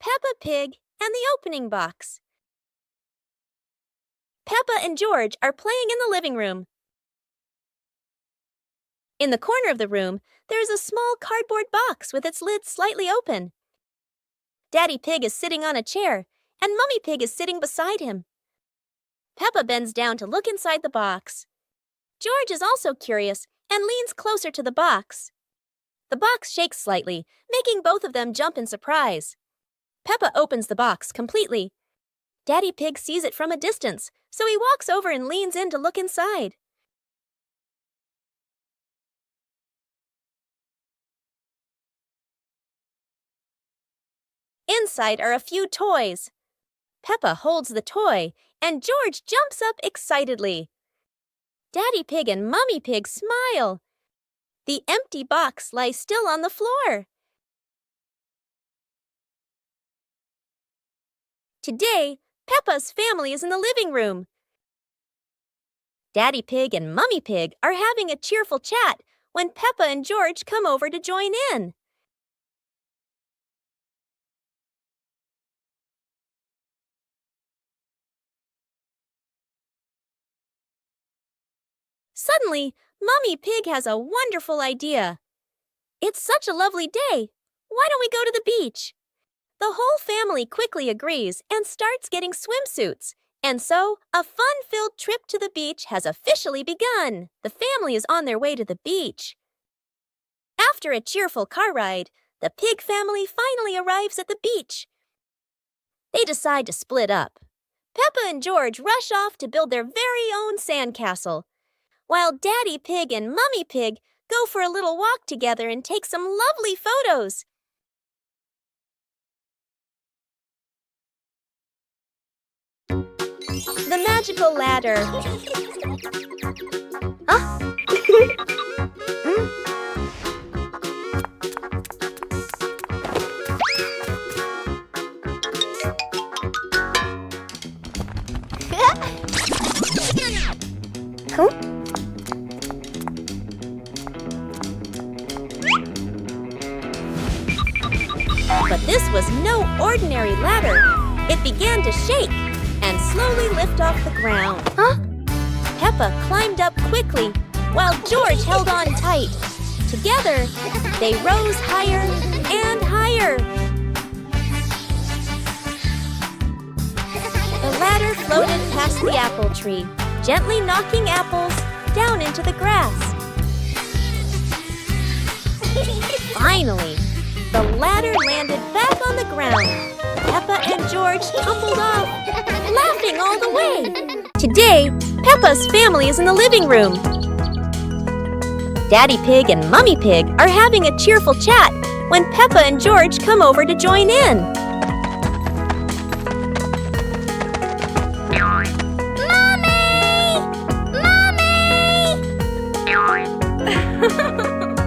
Peppa Pig and the opening box. Peppa and George are playing in the living room. In the corner of the room, there is a small cardboard box with its lid slightly open. Daddy Pig is sitting on a chair, and Mummy Pig is sitting beside him. Peppa bends down to look inside the box. George is also curious and leans closer to the box. The box shakes slightly, making both of them jump in surprise. Peppa opens the box completely. Daddy Pig sees it from a distance, so he walks over and leans in to look inside. Inside are a few toys. Peppa holds the toy, and George jumps up excitedly. Daddy Pig and Mummy Pig smile. The empty box lies still on the floor. Today, Peppa's family is in the living room. Daddy Pig and Mummy Pig are having a cheerful chat when Peppa and George come over to join in. Suddenly, Mummy Pig has a wonderful idea. It's such a lovely day. Why don't we go to the beach? The whole family quickly agrees and starts getting swimsuits. And so, a fun-filled trip to the beach has officially begun. The family is on their way to the beach. After a cheerful car ride, the Pig family finally arrives at the beach. They decide to split up. Peppa and George rush off to build their very own sandcastle, while Daddy Pig and Mummy Pig go for a little walk together and take some lovely photos. The magical ladder. Huh? But this was no ordinary ladder. It began to shake and slowly lift off the ground. Peppa climbed up quickly, while George held on tight. Together, they rose higher and higher. The ladder floated past the apple tree, gently knocking apples down into the grass. Finally, the ladder landed back on the ground. Peppa and George tumbled off, laughing all the way. Today, Peppa's family is in the living room. Daddy Pig and Mummy Pig are having a cheerful chat when Peppa and George come over to join in.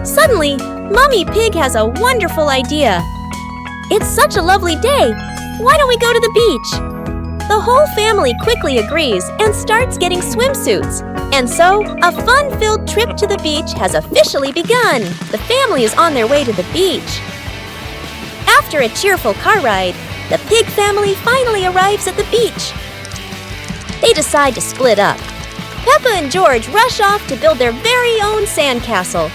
Suddenly, Mummy Pig has a wonderful idea. It's such a lovely day. Why don't we go to the beach? The whole family quickly agrees and starts getting swimsuits. And so, a fun-filled trip to the beach has officially begun. The family is on their way to the beach. After a cheerful car ride, the Pig family finally arrives at the beach. They decide to split up. Peppa and George rush off to build their very own sandcastle,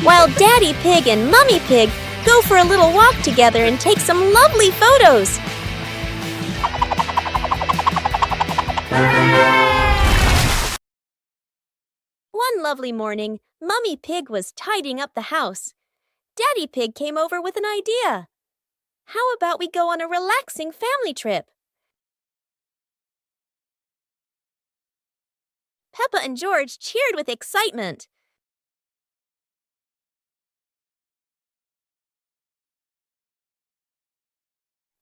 while Daddy Pig and Mummy Pig go for a little walk together and take some lovely photos. One lovely morning, Mummy Pig was tidying up the house. Daddy Pig came over with an idea. How about we go on a relaxing family trip? Peppa and George cheered with excitement.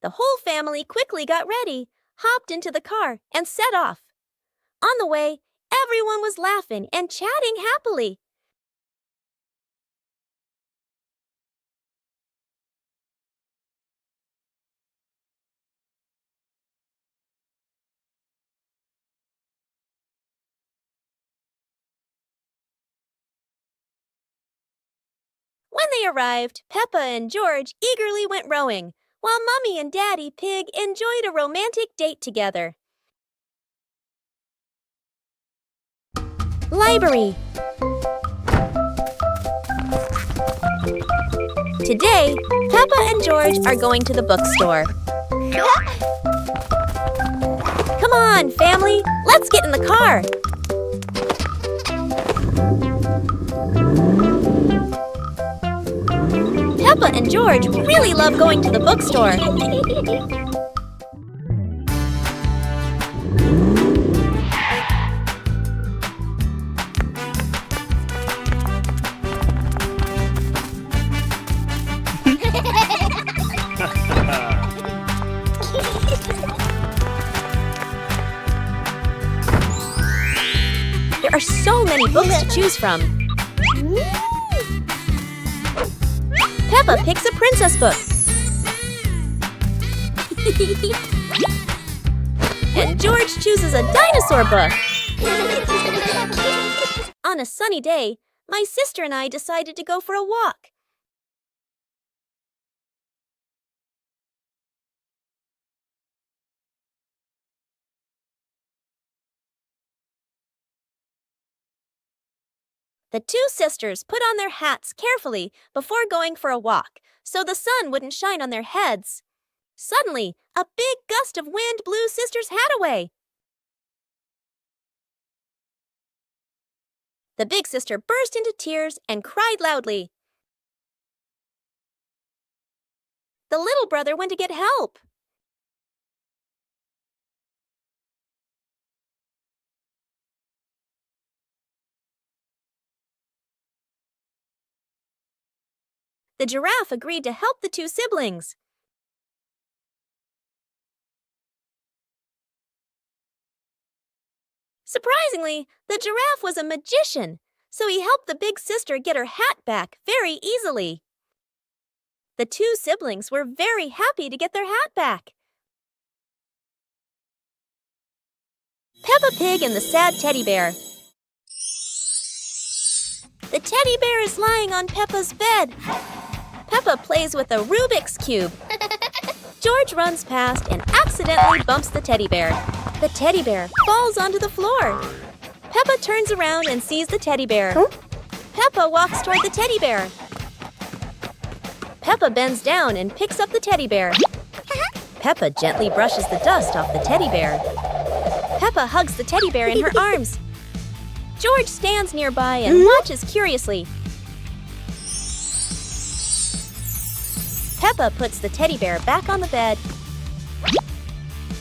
The whole family quickly got ready, hopped into the car, and set off. On the way, everyone was laughing and chatting happily. When they arrived, Peppa and George eagerly went rowing, while Mummy and Daddy Pig enjoyed a romantic date together. Library. Today, Peppa and George are going to the bookstore. Come on, family, let's get in the car. Peppa and George really love going to the bookstore. There are so many books to choose from. Peppa picks a princess book. And George chooses a dinosaur book. On a sunny day, my sister and I decided to go for a walk. The two sisters put on their hats carefully before going for a walk, so the sun wouldn't shine on their heads. Suddenly, a big gust of wind blew Sister's hat away. The big sister burst into tears and cried loudly. The little brother went to get help. The giraffe agreed to help the two siblings. Surprisingly, the giraffe was a magician, so he helped the big sister get her hat back very easily. The two siblings were very happy to get their hat back. Peppa Pig and the Sad Teddy Bear. The teddy bear is lying on Peppa's bed. Peppa plays with a Rubik's Cube. George runs past and accidentally bumps the teddy bear. The teddy bear falls onto the floor. Peppa turns around and sees the teddy bear. Peppa walks toward the teddy bear. Peppa bends down and picks up the teddy bear. Peppa gently brushes the dust off the teddy bear. Peppa hugs the teddy bear in her arms. George stands nearby and watches curiously. Peppa puts the teddy bear back on the bed.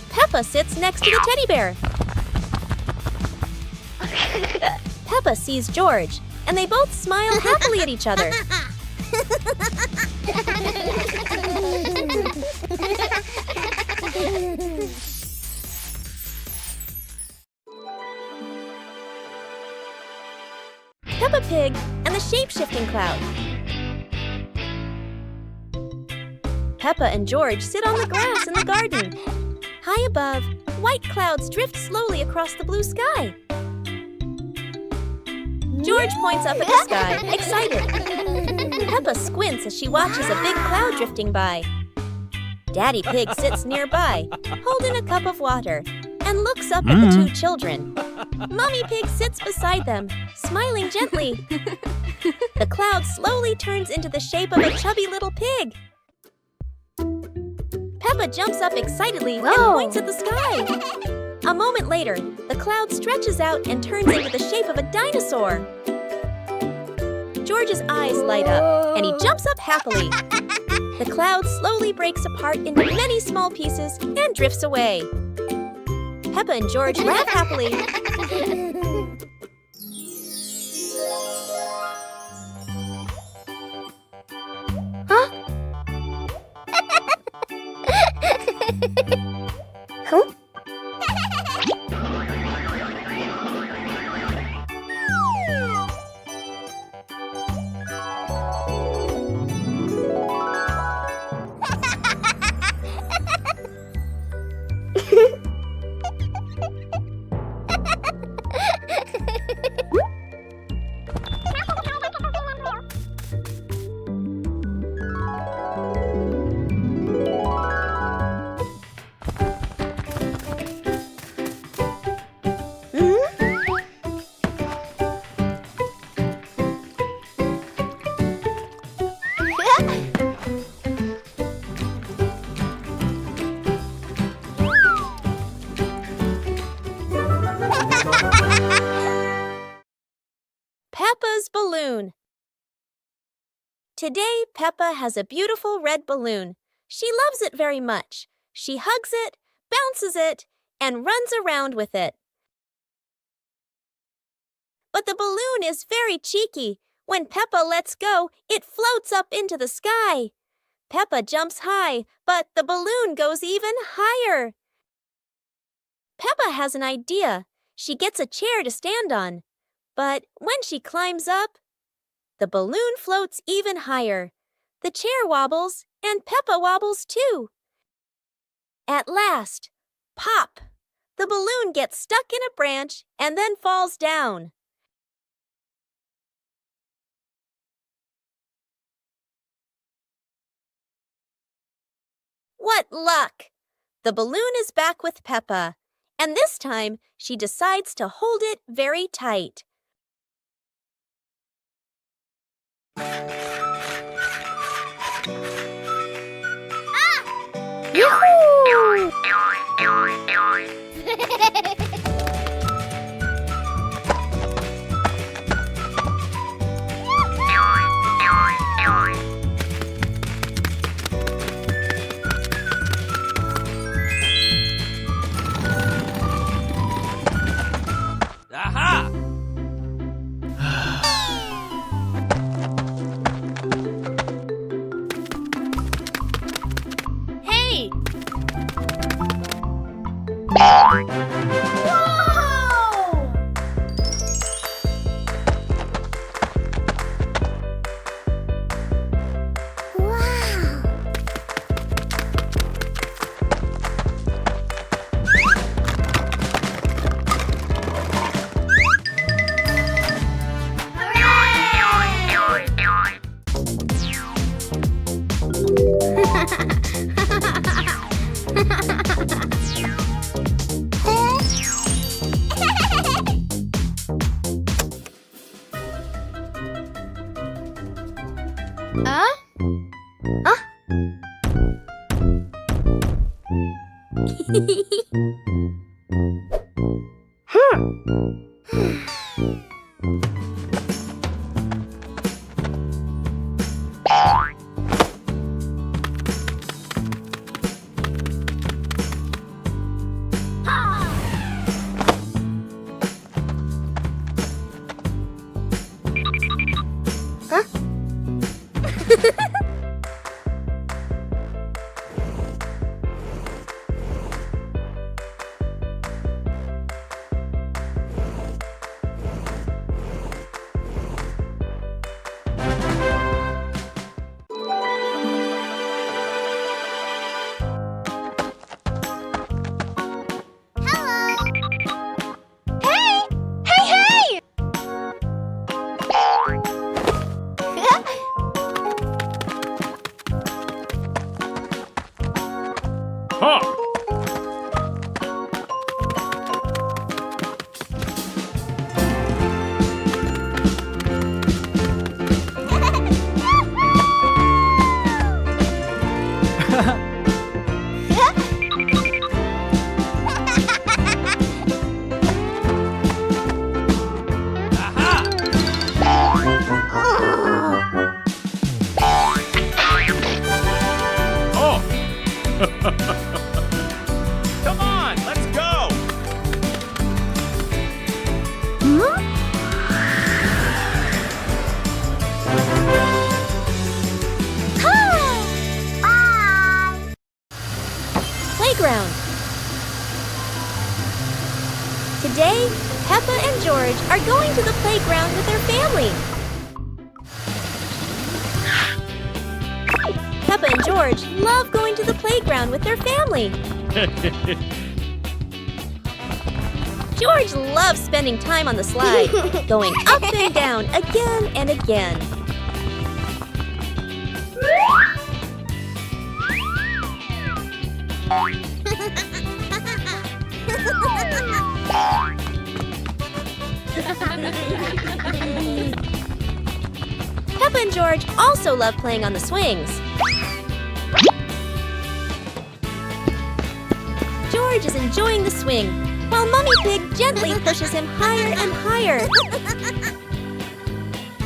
Peppa sits next to the teddy bear. Peppa sees George, and they both smile happily at each other. Peppa Pig and the shape-shifting cloud. Peppa and George sit on the grass in the garden. High above, white clouds drift slowly across the blue sky. George points up at the sky, excited. Peppa squints as she watches a big cloud drifting by. Daddy Pig sits nearby, holding a cup of water, and looks up at the two children. Mummy Pig sits beside them, smiling gently. The cloud slowly turns into the shape of a chubby little pig. Peppa jumps up excitedly and points at the sky. A moment later, the cloud stretches out and turns into the shape of a dinosaur. George's eyes light up, and he jumps up happily. The cloud slowly breaks apart into many small pieces and drifts away. Peppa and George laugh happily. Huh? Huh? balloon. Today, Peppa has a beautiful red balloon. She loves it very much. She hugs it, bounces it, and runs around with it. But the balloon is very cheeky. When Peppa lets go, it floats up into the sky. Peppa jumps high, but the balloon goes even higher. Peppa has an idea. She gets a chair to stand on. But when she climbs up, the balloon floats even higher. The chair wobbles, and Peppa wobbles too. At last, pop! The balloon gets stuck in a branch and then falls down. What luck! The balloon is back with Peppa, and this time she decides to hold it very tight. Yoo-hoo! Aha! Hey! Come on, let's go! Playground. Today, Peppa and George are going to the playground with their family. Peppa and George love going to the playground with their family. George loves spending time on the slide, going up and down again and again. Peppa and George also love playing on the swings. George is enjoying the swing, while Mummy Pig gently pushes him higher and higher.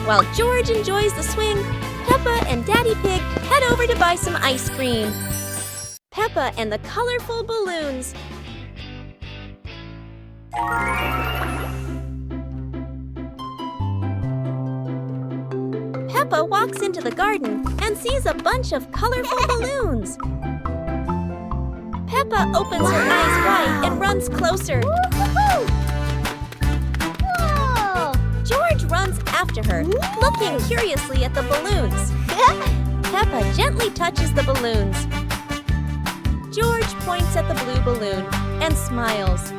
While George enjoys the swing, Peppa and Daddy Pig head over to buy some ice cream. Peppa and the colorful balloons. Peppa walks into the garden and sees a bunch of colorful balloons. Peppa opens her eyes wide and runs closer. George runs after her, looking curiously at the balloons. Peppa gently touches the balloons. George points at the blue balloon and smiles.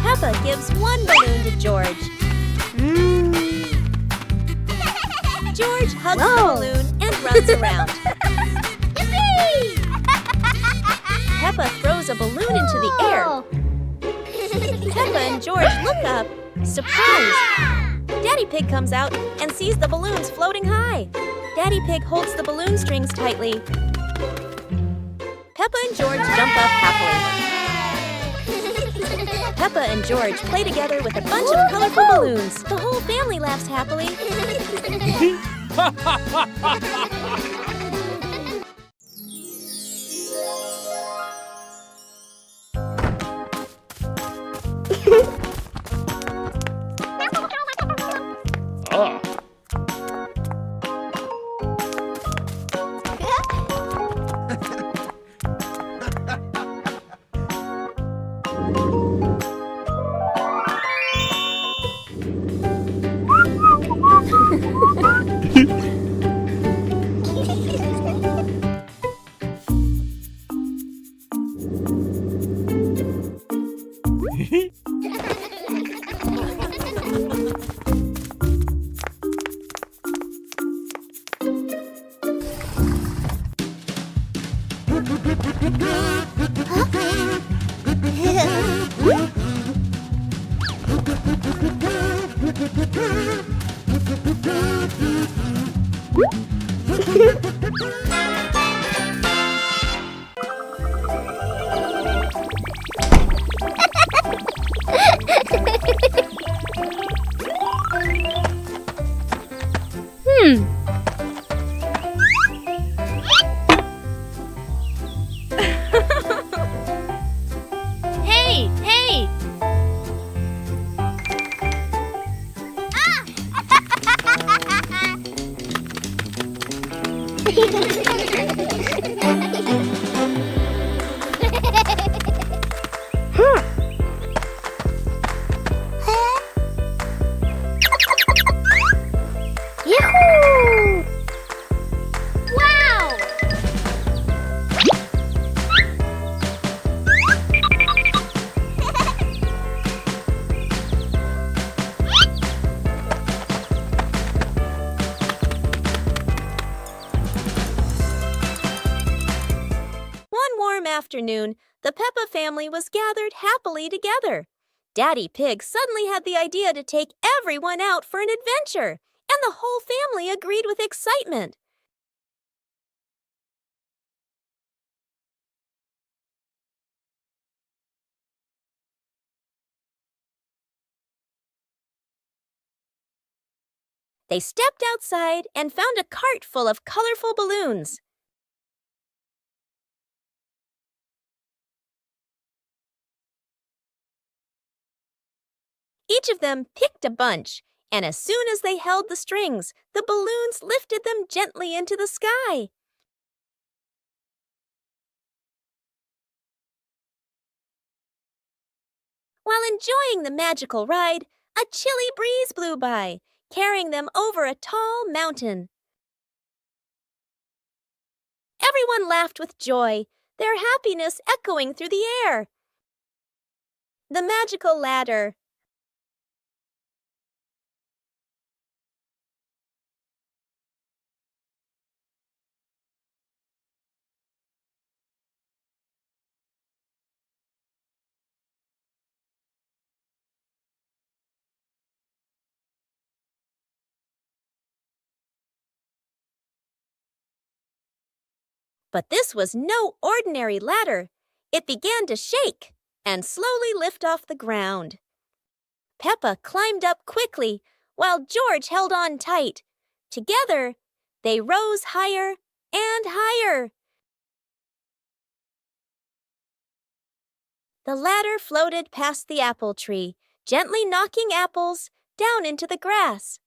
Peppa gives one balloon to George. George hugs the balloon and runs around. Peppa throws a balloon into the air. Peppa and George look up, surprised. Daddy Pig comes out and sees the balloons floating high. Daddy Pig holds the balloon strings tightly. Peppa and George jump up happily. Peppa and George play together with a bunch of colorful balloons. The whole family laughs happily. Oh. Hey, hey! Yahoo! Wow! One warm afternoon, the Peppa family was gathered happily together. Daddy Pig suddenly had the idea to take everyone out for an adventure, and the whole family agreed with excitement. They stepped outside and found a cart full of colorful balloons. Each of them picked a bunch, and as soon as they held the strings, the balloons lifted them gently into the sky. While enjoying the magical ride, a chilly breeze blew by, carrying them over a tall mountain. Everyone laughed with joy, their happiness echoing through the air. The magical ladder. But this was no ordinary ladder. It began to shake and slowly lift off the ground. Peppa climbed up quickly, while George held on tight. Together, they rose higher and higher. The ladder floated past the apple tree, gently knocking apples down into the grass.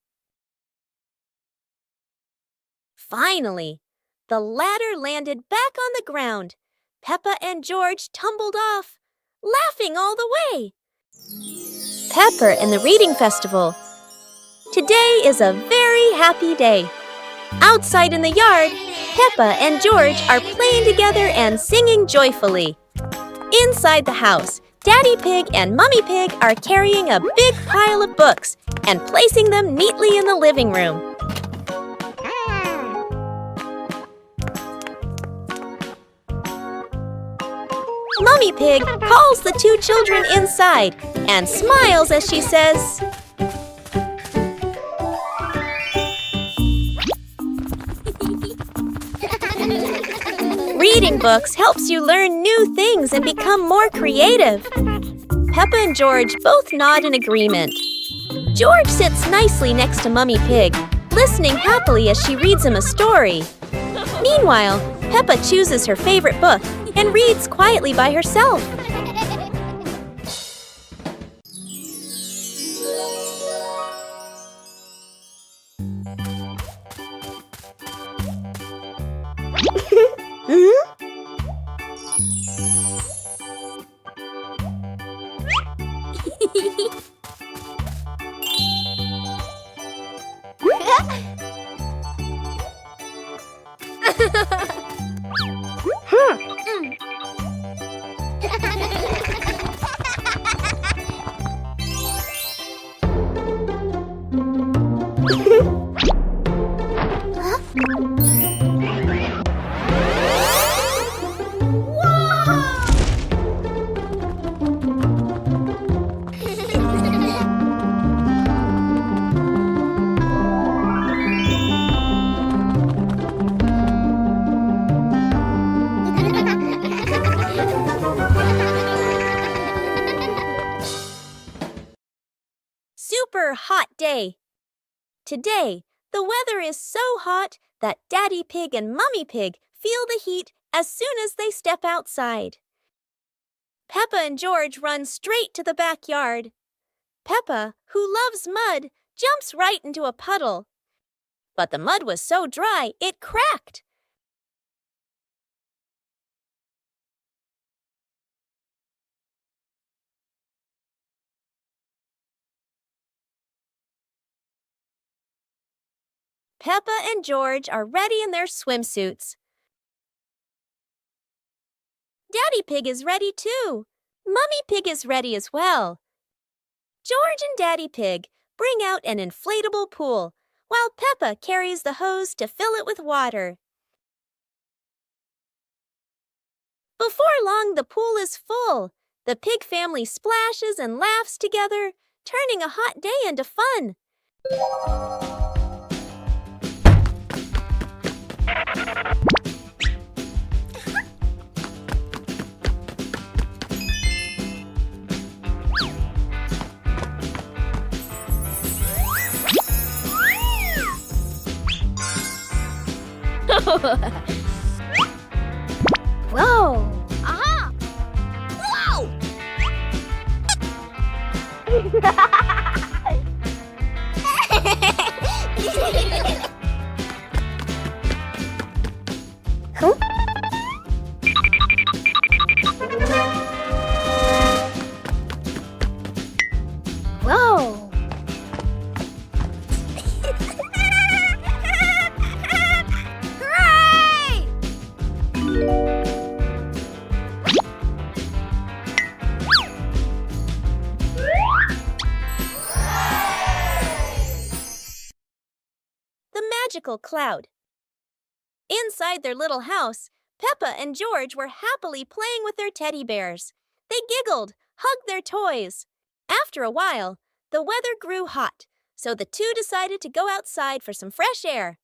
Finally, the ladder landed back on the ground. Peppa and George tumbled off, laughing all the way. Pepper and the Reading Festival. Today is a very happy day. Outside in the yard, Peppa and George are playing together and singing joyfully. Inside the house, Daddy Pig and Mummy Pig are carrying a big pile of books and placing them neatly in the living room. Mummy Pig calls the two children inside and smiles as she says, "Reading books helps you learn new things and become more creative." Peppa and George both nod in agreement. George sits nicely next to Mummy Pig, listening happily as she reads him a story. Meanwhile, Peppa chooses her favorite book and reads quietly by herself. Super hot day. Today, the weather is so hot that Daddy Pig and Mummy Pig feel the heat as soon as they step outside. Peppa and George run straight to the backyard. Peppa, who loves mud, jumps right into a puddle. But the mud was so dry, it cracked. Peppa and George are ready in their swimsuits. Daddy Pig is ready too. Mummy Pig is ready as well. George and Daddy Pig bring out an inflatable pool, while Peppa carries the hose to fill it with water. Before long, the pool is full. The pig family splashes and laughs together, turning a hot day into fun. Whoa! Aha! Whoa! Huh? Whoa! Hooray! The magical cloud. Inside their little house, Peppa and George were happily playing with their teddy bears. They giggled, hugged their toys. After a while, the weather grew hot, so the two decided to go outside for some fresh air.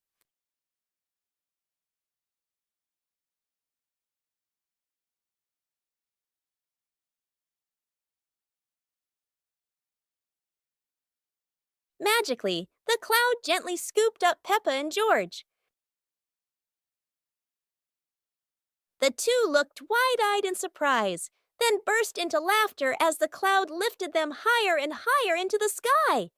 Magically, the cloud gently scooped up Peppa and George. The two looked wide-eyed in surprise, then burst into laughter as the cloud lifted them higher and higher into the sky.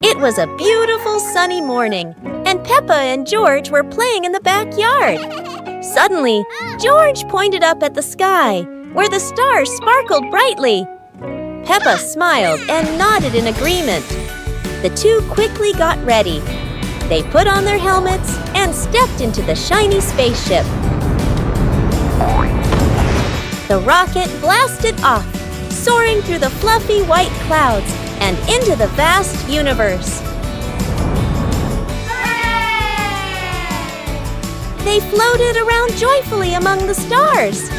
It was a beautiful sunny morning, and Peppa and George were playing in the backyard. Suddenly, George pointed up at the sky, where the stars sparkled brightly. Peppa smiled and nodded in agreement. The two quickly got ready. They put on their helmets and stepped into the shiny spaceship. The rocket blasted off, soaring through the fluffy white clouds and into the vast universe. They floated around joyfully among the stars.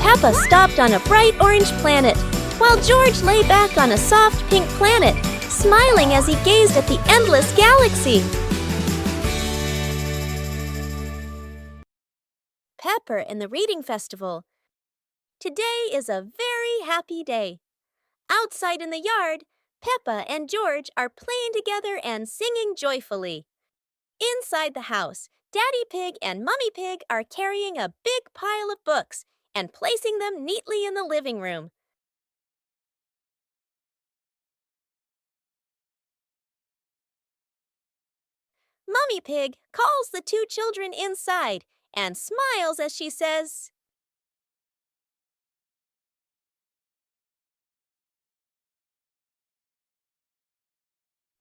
Peppa stopped on a bright orange planet, while George lay back on a soft pink planet, smiling as he gazed at the endless galaxy. Pepper and the Reading Festival. Today is a very happy day. Outside in the yard, Peppa and George are playing together and singing joyfully. Inside the house, Daddy Pig and Mummy Pig are carrying a big pile of books and placing them neatly in the living room. Mummy Pig calls the two children inside and smiles as she says,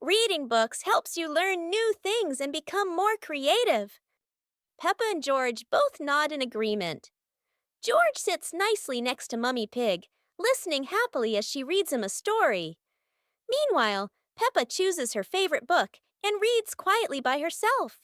"Reading books helps you learn new things and become more creative." Peppa and George both nod in agreement. George sits nicely next to Mummy Pig, listening happily as she reads him a story. Meanwhile, Peppa chooses her favorite book and reads quietly by herself.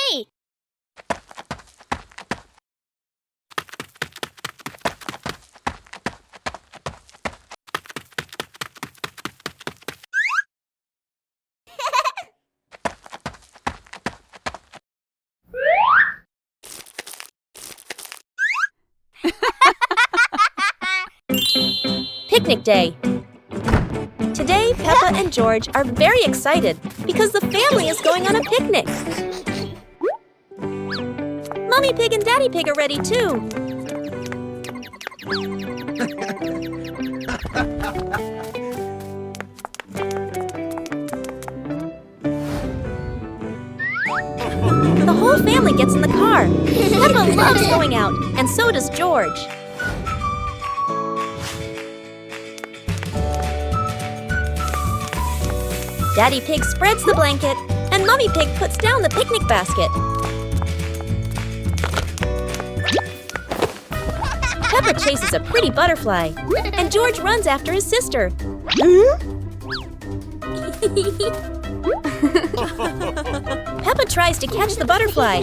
Hey! Picnic day. Today, Peppa and George are very excited because the family is going on a picnic. Mommy Pig and Daddy Pig are ready too. The whole family gets in the car. Peppa loves going out, and so does George. Daddy Pig spreads the blanket, and Mommy Pig puts down the picnic basket. Peppa chases a pretty butterfly, and George runs after his sister. Peppa tries to catch the butterfly.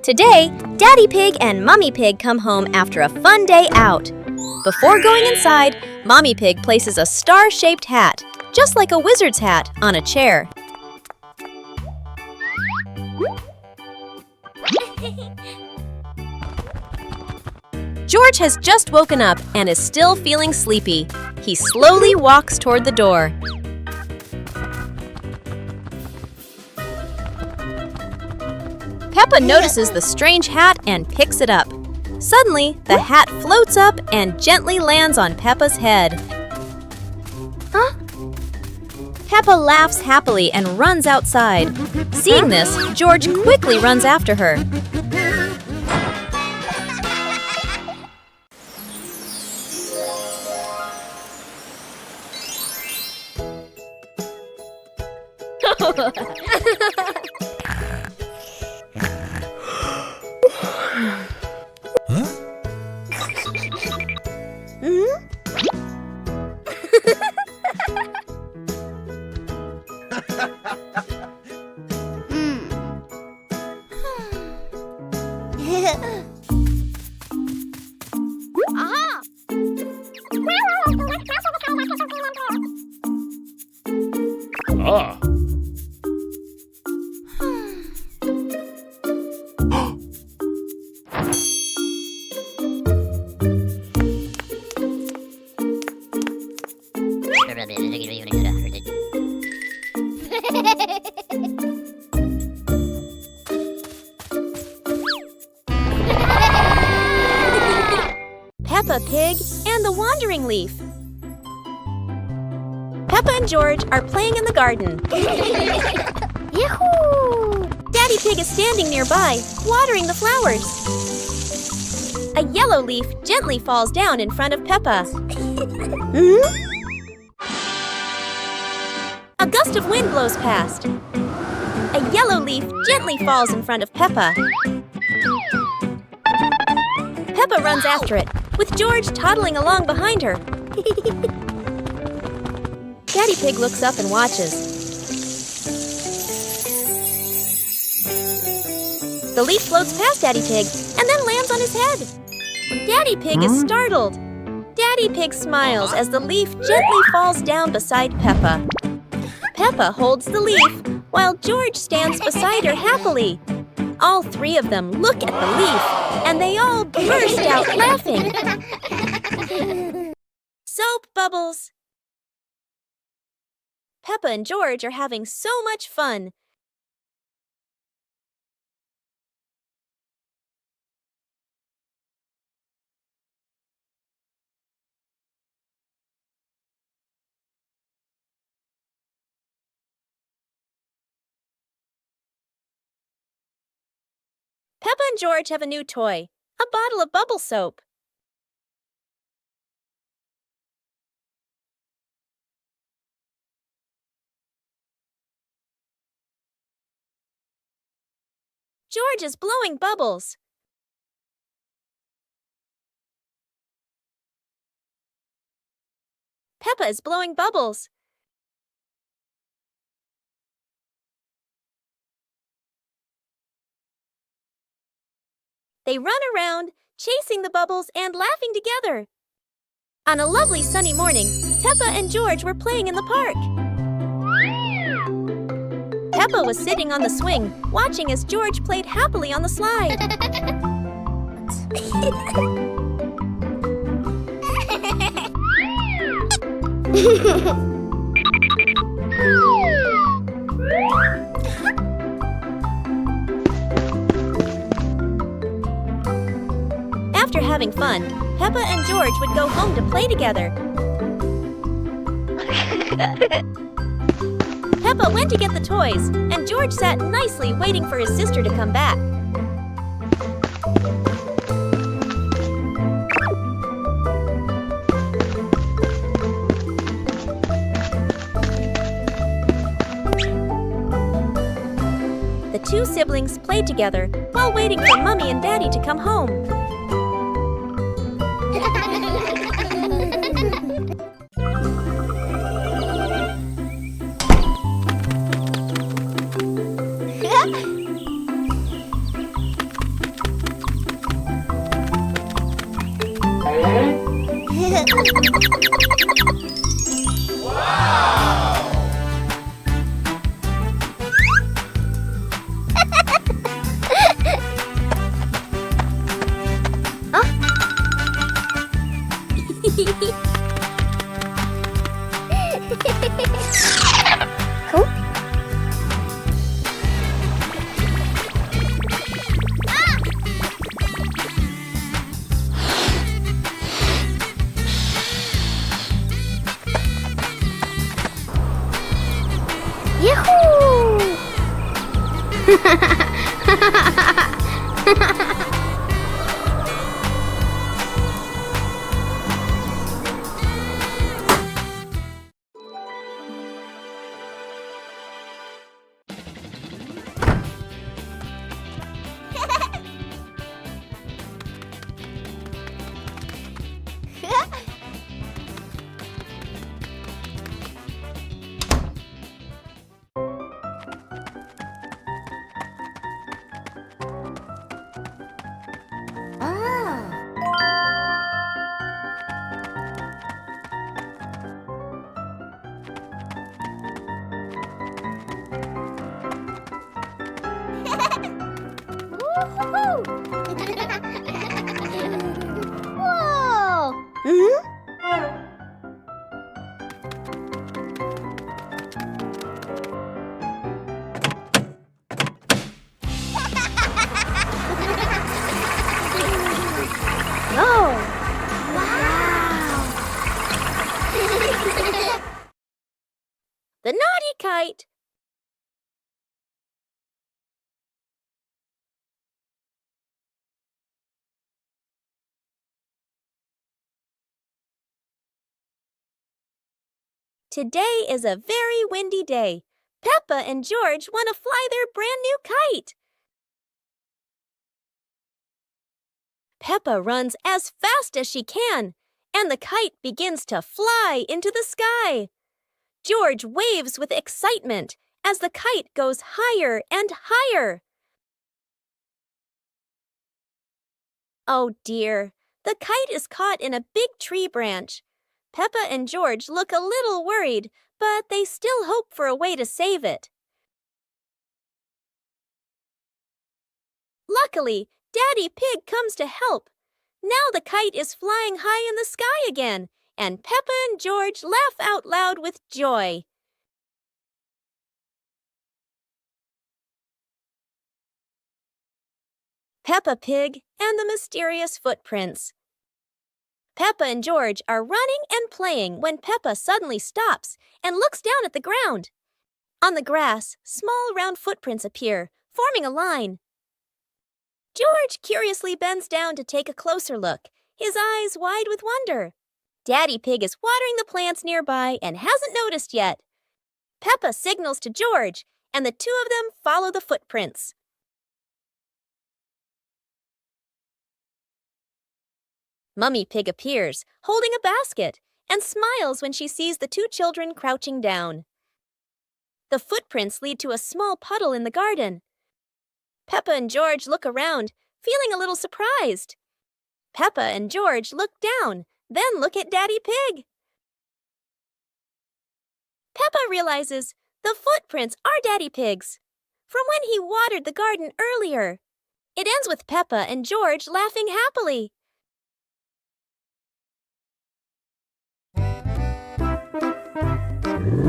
Today, Daddy Pig and Mommy Pig come home after a fun day out. Before going inside, Mommy Pig places a star-shaped hat, just like a wizard's hat, on a chair. George has just woken up and is still feeling sleepy. He slowly walks toward the door. Peppa notices the strange hat and picks it up. Suddenly, the hat floats up and gently lands on Peppa's head. Huh? Peppa laughs happily and runs outside. Seeing this, George quickly runs after her. Aha! Ah. Peppa Pig and the Wandering Leaf. Peppa and George are playing in the garden. Yahoo! Daddy Pig is standing nearby, watering the flowers. A yellow leaf gently falls down in front of Peppa. A gust of wind blows past. A yellow leaf gently falls in front of Peppa. Peppa runs after it, with George toddling along behind her. Daddy Pig looks up and watches. The leaf floats past Daddy Pig and then lands on his head. Daddy Pig is startled. Daddy Pig smiles as the leaf gently falls down beside Peppa. Peppa holds the leaf, while George stands beside her happily. All three of them look at the leaf, and they all burst out laughing. Soap bubbles! Peppa and George are having so much fun. Peppa and George have a new toy, a bottle of bubble soap. George is blowing bubbles. Peppa is blowing bubbles. They run around, chasing the bubbles and laughing together. On a lovely sunny morning, Peppa and George were playing in the park. Peppa was sitting on the swing, watching as George played happily on the slide. After having fun, Peppa and George would go home to play together. Peppa went to get the toys, and George sat nicely waiting for his sister to come back. The two siblings played together while waiting for Mommy and Daddy to come home. Cool. Yahoo! Whoa! Oh! Wow! The naughty kite. Today is a very windy day. Peppa and George want to fly their brand new kite. Peppa runs as fast as she can, and the kite begins to fly into the sky. George waves with excitement as the kite goes higher and higher. Oh dear, the kite is caught in a big tree branch. Peppa and George look a little worried, but they still hope for a way to save it. Luckily, Daddy Pig comes to help. Now the kite is flying high in the sky again, and Peppa and George laugh out loud with joy. Peppa Pig and the Mysterious Footprints. Peppa and George are running and playing when Peppa suddenly stops and looks down at the ground. On the grass, small round footprints appear, forming a line. George curiously bends down to take a closer look, his eyes wide with wonder. Daddy Pig is watering the plants nearby and hasn't noticed yet. Peppa signals to George, and the two of them follow the footprints. Mummy Pig appears, holding a basket, and smiles when she sees the two children crouching down. The footprints lead to a small puddle in the garden. Peppa and George look around, feeling a little surprised. Peppa and George look down, then look at Daddy Pig. Peppa realizes the footprints are Daddy Pig's, from when he watered the garden earlier. It ends with Peppa and George laughing happily.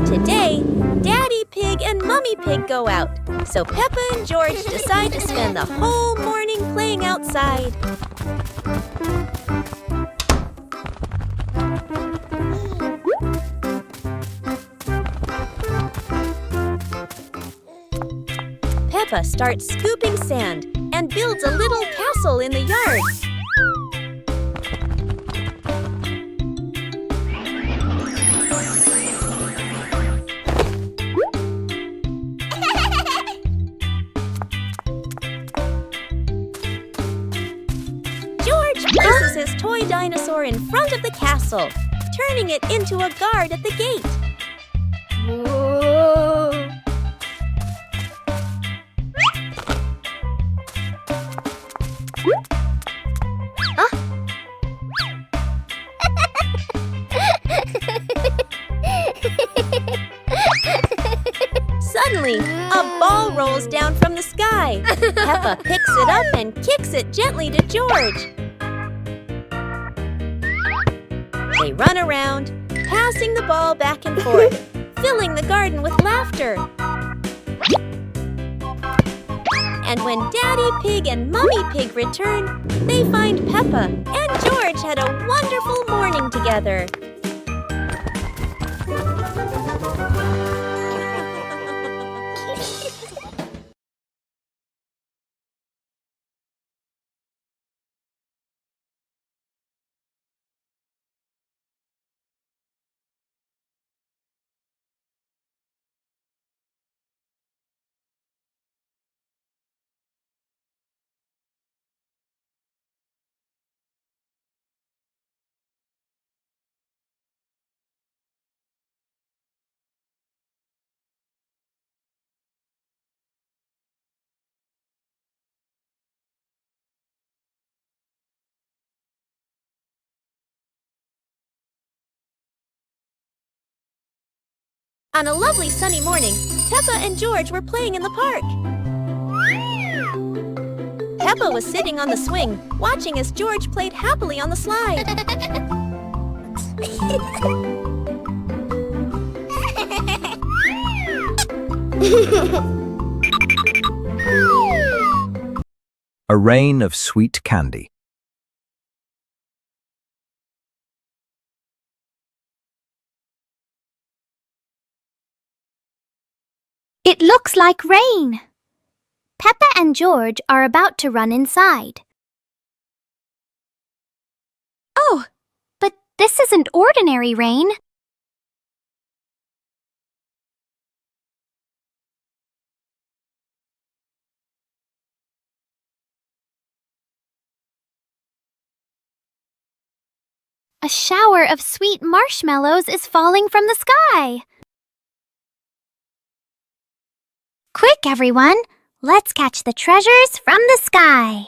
Today, Daddy Pig and Mummy Pig go out, so Peppa and George decide to spend the whole morning playing outside. Peppa starts scooping sand and builds a little castle in the yard. Places his toy dinosaur in front of the castle, turning it into a guard at the gate. Whoa. Suddenly, a ball rolls down from the sky. Peppa picks it up and kicks it gently to George. They run around, passing the ball back and forth, filling the garden with laughter. And when Daddy Pig and Mummy Pig return, they find Peppa and George had a wonderful morning together. On a lovely sunny morning, Peppa and George were playing in the park. Peppa was sitting on the swing, watching as George played happily on the slide. A rain of sweet candy. It looks like rain. Peppa and George are about to run inside. Oh, but this isn't ordinary rain. A shower of sweet marshmallows is falling from the sky. Quick, everyone! Let's catch the treasures from the sky.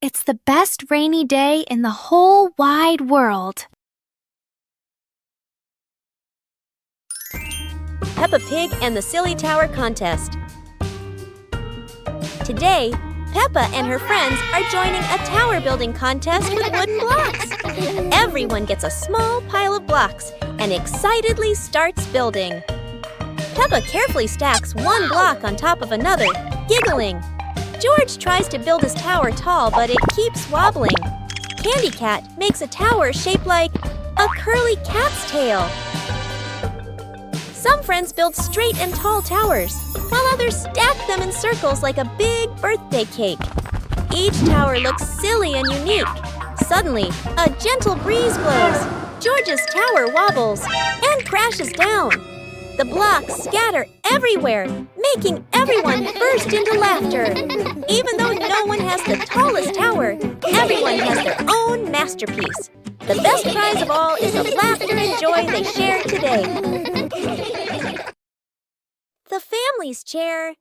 It's the best rainy day in the whole wide world. Peppa Pig and the Silly Tower Contest. Today, Peppa and her friends are joining a tower building contest with wooden blocks. Everyone gets a small pile of blocks and excitedly starts building. Peppa carefully stacks one block on top of another, giggling. George tries to build his tower tall, but it keeps wobbling. Candy Cat makes a tower shaped like a curly cat's tail. Some friends build straight and tall towers, while others stack them in circles like a big birthday cake. Each tower looks silly and unique. Suddenly, a gentle breeze blows. George's tower wobbles and crashes down. The blocks scatter everywhere, making everyone burst into laughter. Even though no one has the tallest tower, everyone has their own masterpiece. The best prize of all is the laughter and joy they shared today. The family's chair.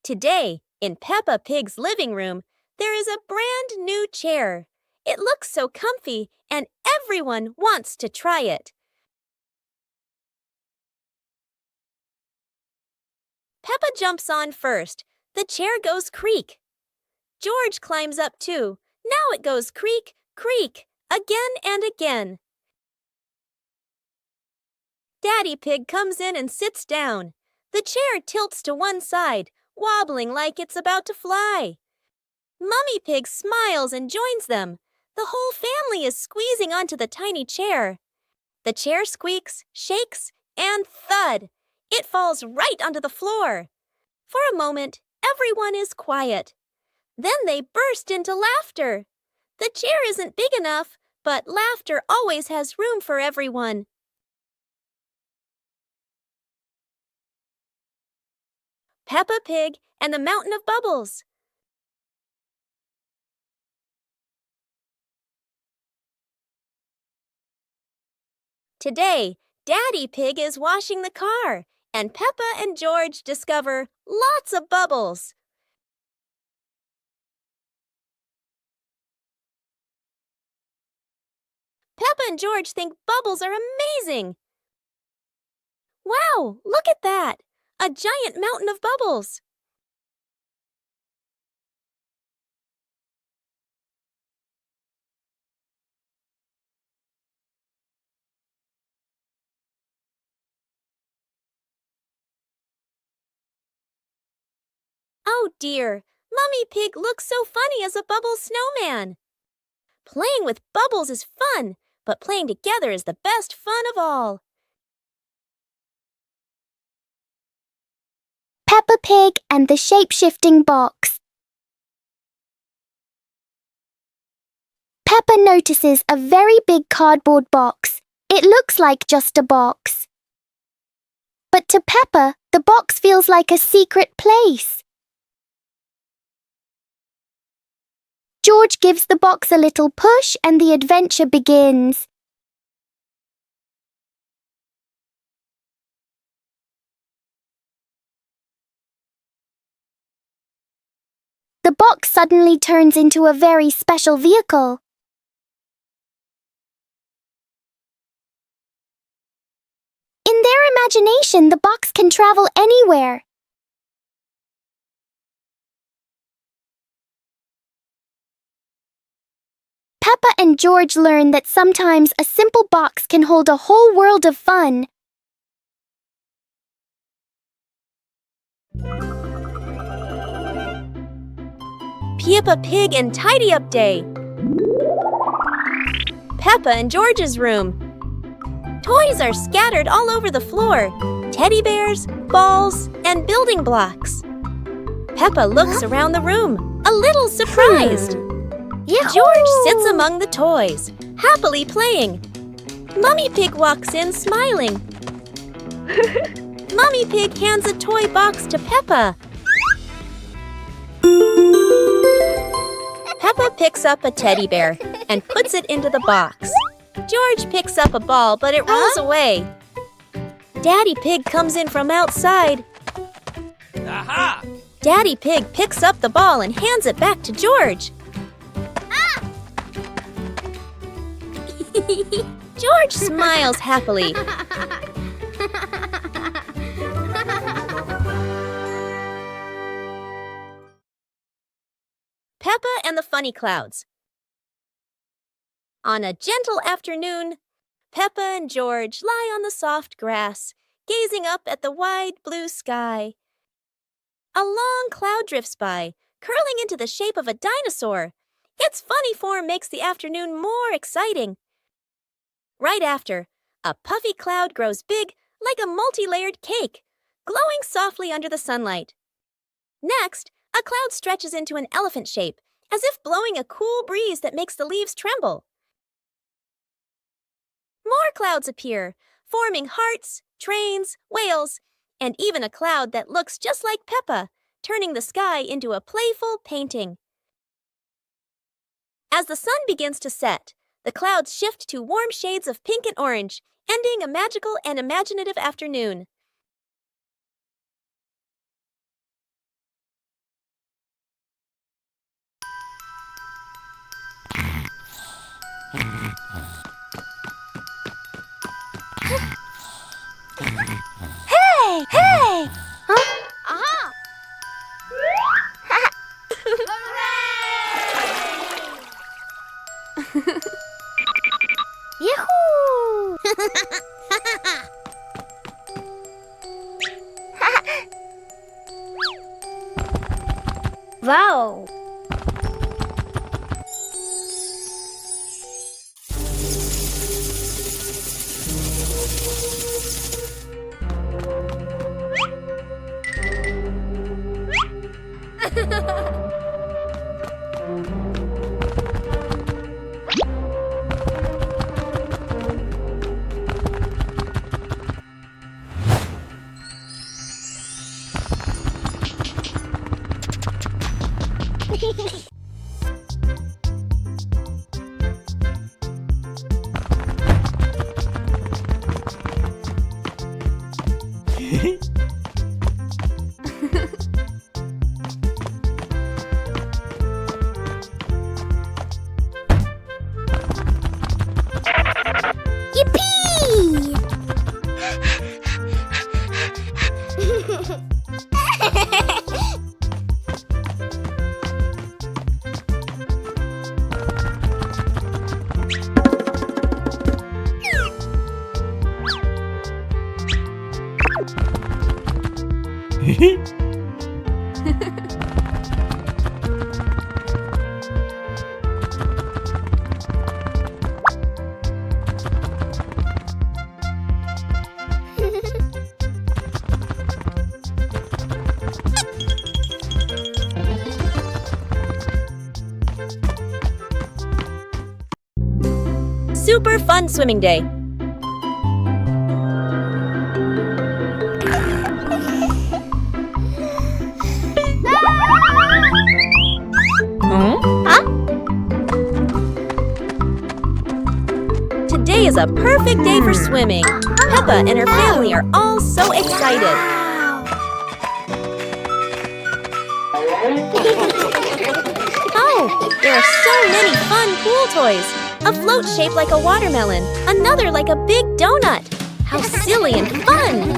Today, in Peppa Pig's living room, there is a brand new chair. It looks so comfy, and everyone wants to try it. Peppa jumps on first. The chair goes creak. George climbs up too. Now it goes creak, creak, again and again. Daddy Pig comes in and sits down. The chair tilts to one side, wobbling like it's about to fly. Mummy Pig smiles and joins them. The whole family is squeezing onto the tiny chair. The chair squeaks, shakes, and thud! It falls right onto the floor. For a moment, everyone is quiet. Then they burst into laughter. The chair isn't big enough, but laughter always has room for everyone. Peppa Pig and the Mountain of Bubbles. Today, Daddy Pig is washing the car, and Peppa and George discover lots of bubbles. Peppa and George think bubbles are amazing. Wow, look at that! A giant mountain of bubbles. Oh dear, Mummy Pig looks so funny as a bubble snowman. Playing with bubbles is fun, but playing together is the best fun of all. Peppa Pig and the shape-shifting box. Peppa notices a very big cardboard box. It looks like just a box. But to Peppa, the box feels like a secret place. George gives the box a little push and the adventure begins. The box suddenly turns into a very special vehicle. In their imagination, the box can travel anywhere. Peppa and George learn that sometimes a simple box can hold a whole world of fun. Peppa Pig and Tidy Up Day. Peppa and George's room. Toys are scattered all over the floor. Teddy bears, balls, and building blocks. Peppa looks around the room, a little surprised. George sits among the toys, happily playing. Mummy Pig walks in smiling. Mummy Pig hands a toy box to Peppa. Peppa picks up a teddy bear and puts it into the box. George picks up a ball, but it rolls away. Daddy Pig comes in from outside. Aha! Daddy Pig picks up the ball and hands it back to George. George smiles happily. Peppa and the Funny Clouds. On a gentle afternoon, Peppa and George lie on the soft grass, gazing up at the wide blue sky. A long cloud drifts by, curling into the shape of a dinosaur. Its funny form makes the afternoon more exciting. Right after, a puffy cloud grows big like a multi-layered cake, glowing softly under the sunlight. Next, a cloud stretches into an elephant shape, as if blowing a cool breeze that makes the leaves tremble. More clouds appear, forming hearts, trains, whales, and even a cloud that looks just like Peppa, turning the sky into a playful painting. As the sun begins to set, the clouds shift to warm shades of pink and orange, ending a magical and imaginative afternoon. Hey! Hey! Huh? Aha! Yahoo! Wow! Yippee! Super fun swimming day. Today is a perfect day for swimming. Peppa and her family are all so excited. Oh, there are so many fun pool toys. A float shaped like a watermelon, another like a big donut. How silly and fun!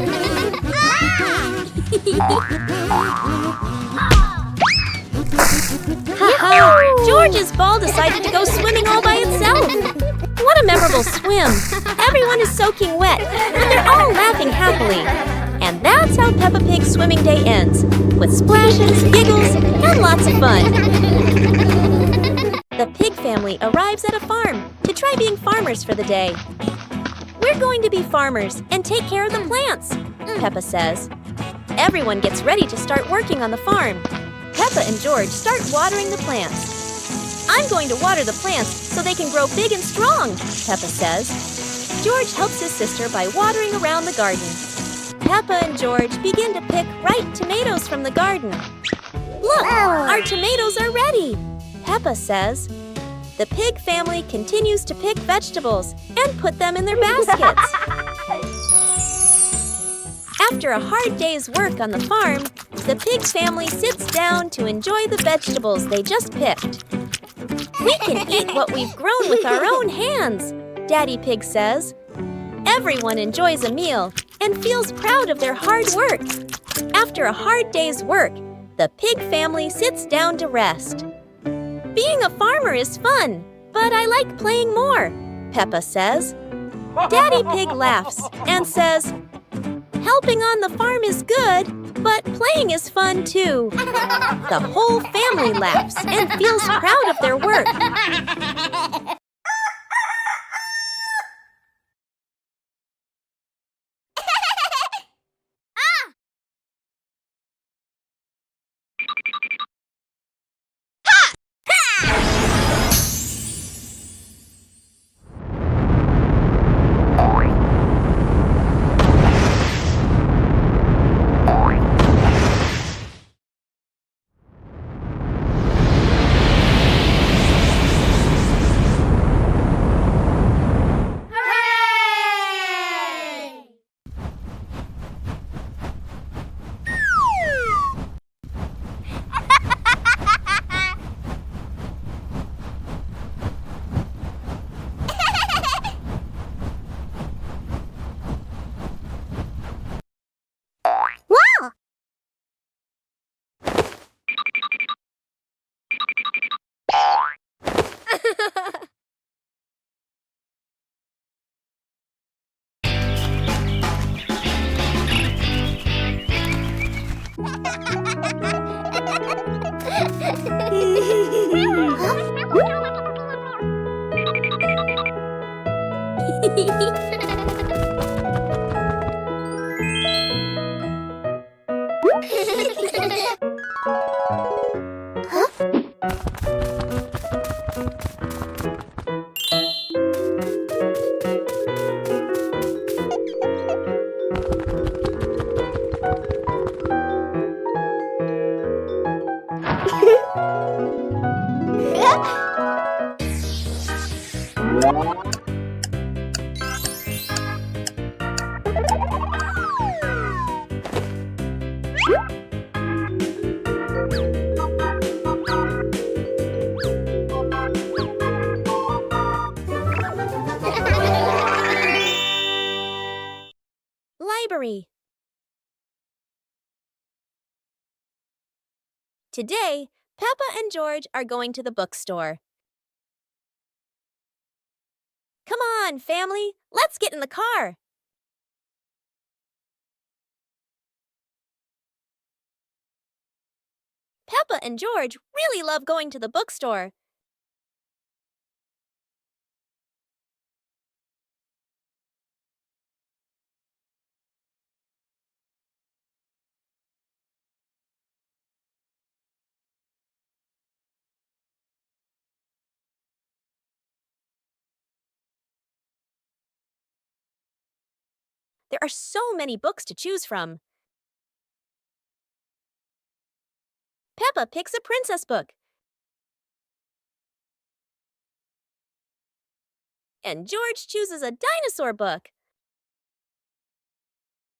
Haha! George's ball decided to go swimming all by itself. What a memorable swim! Everyone is soaking wet, but they're all laughing happily. And that's how Peppa Pig's swimming day ends, with splashes, giggles, and lots of fun. The pig family arrives at a farm to try being farmers for the day. We're going to be farmers and take care of the plants, Peppa says. Everyone gets ready to start working on the farm. Peppa and George start watering the plants. I'm going to water the plants so they can grow big and strong, Peppa says. George helps his sister by watering around the garden. Peppa and George begin to pick ripe tomatoes from the garden. Look, our tomatoes are ready, Peppa says. The pig family continues to pick vegetables and put them in their baskets. After a hard day's work on the farm, the pig family sits down to enjoy the vegetables they just picked. We can eat what we've grown with our own hands, Daddy Pig says. Everyone enjoys a meal and feels proud of their hard work. After a hard day's work, the pig family sits down to rest. Being a farmer is fun, but I like playing more, Peppa says. Daddy Pig laughs and says, helping on the farm is good, but playing is fun too. The whole family laughs and feels proud of their work. Library. Today, Peppa and George are going to the bookstore. Come on, family, let's get in the car. Peppa and George really love going to the bookstore. There are so many books to choose from. Peppa picks a princess book. And George chooses a dinosaur book.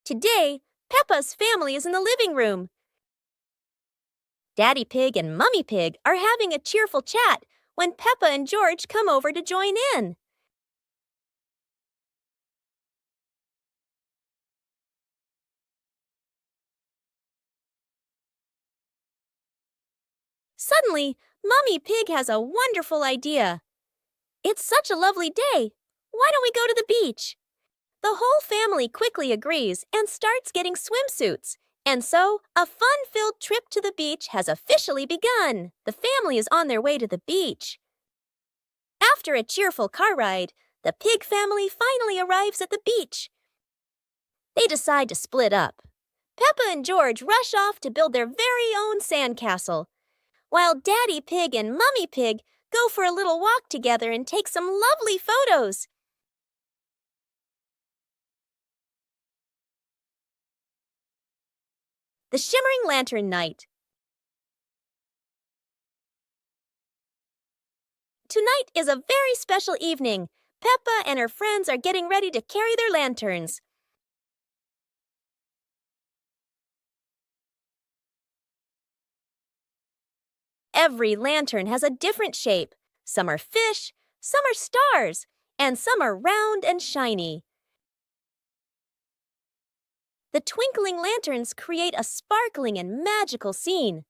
Today, Peppa's family is in the living room. Daddy Pig and Mummy Pig are having a cheerful chat when Peppa and George come over to join in. Suddenly, Mummy Pig has a wonderful idea. It's such a lovely day. Why don't we go to the beach? The whole family quickly agrees and starts getting swimsuits. And so, a fun-filled trip to the beach has officially begun. The family is on their way to the beach. After a cheerful car ride, the Pig family finally arrives at the beach. They decide to split up. Peppa and George rush off to build their very own sandcastle, while Daddy Pig and Mummy Pig go for a little walk together and take some lovely photos. The Shimmering Lantern Night. Tonight is a very special evening. Peppa and her friends are getting ready to carry their lanterns. Every lantern has a different shape. Some are fish, some are stars, and some are round and shiny. The twinkling lanterns create a sparkling and magical scene.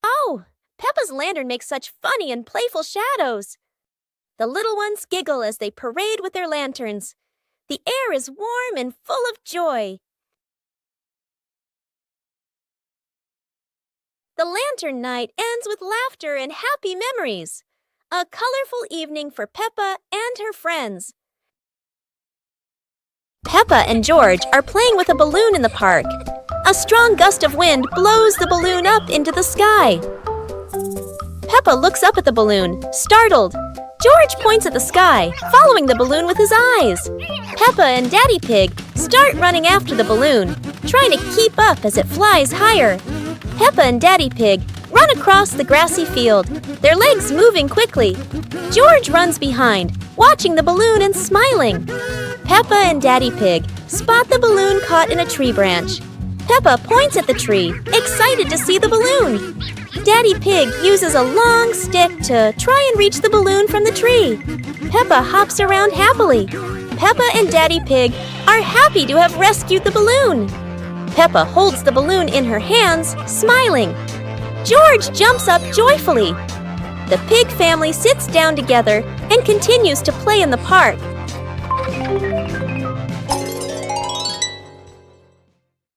Oh, Peppa's lantern makes such funny and playful shadows. The little ones giggle as they parade with their lanterns. The air is warm and full of joy. The lantern night ends with laughter and happy memories. A colorful evening for Peppa and her friends. Peppa and George are playing with a balloon in the park. A strong gust of wind blows the balloon up into the sky. Peppa looks up at the balloon, startled. George points at the sky, following the balloon with his eyes. Peppa and Daddy Pig start running after the balloon, trying to keep up as it flies higher. Peppa and Daddy Pig run across the grassy field, their legs moving quickly. George runs behind, watching the balloon and smiling. Peppa and Daddy Pig spot the balloon caught in a tree branch. Peppa points at the tree, excited to see the balloon. Daddy Pig uses a long stick to try and reach the balloon from the tree. Peppa hops around happily. Peppa and Daddy Pig are happy to have rescued the balloon. Peppa holds the balloon in her hands, smiling. George jumps up joyfully. The Pig family sits down together and continues to play in the park.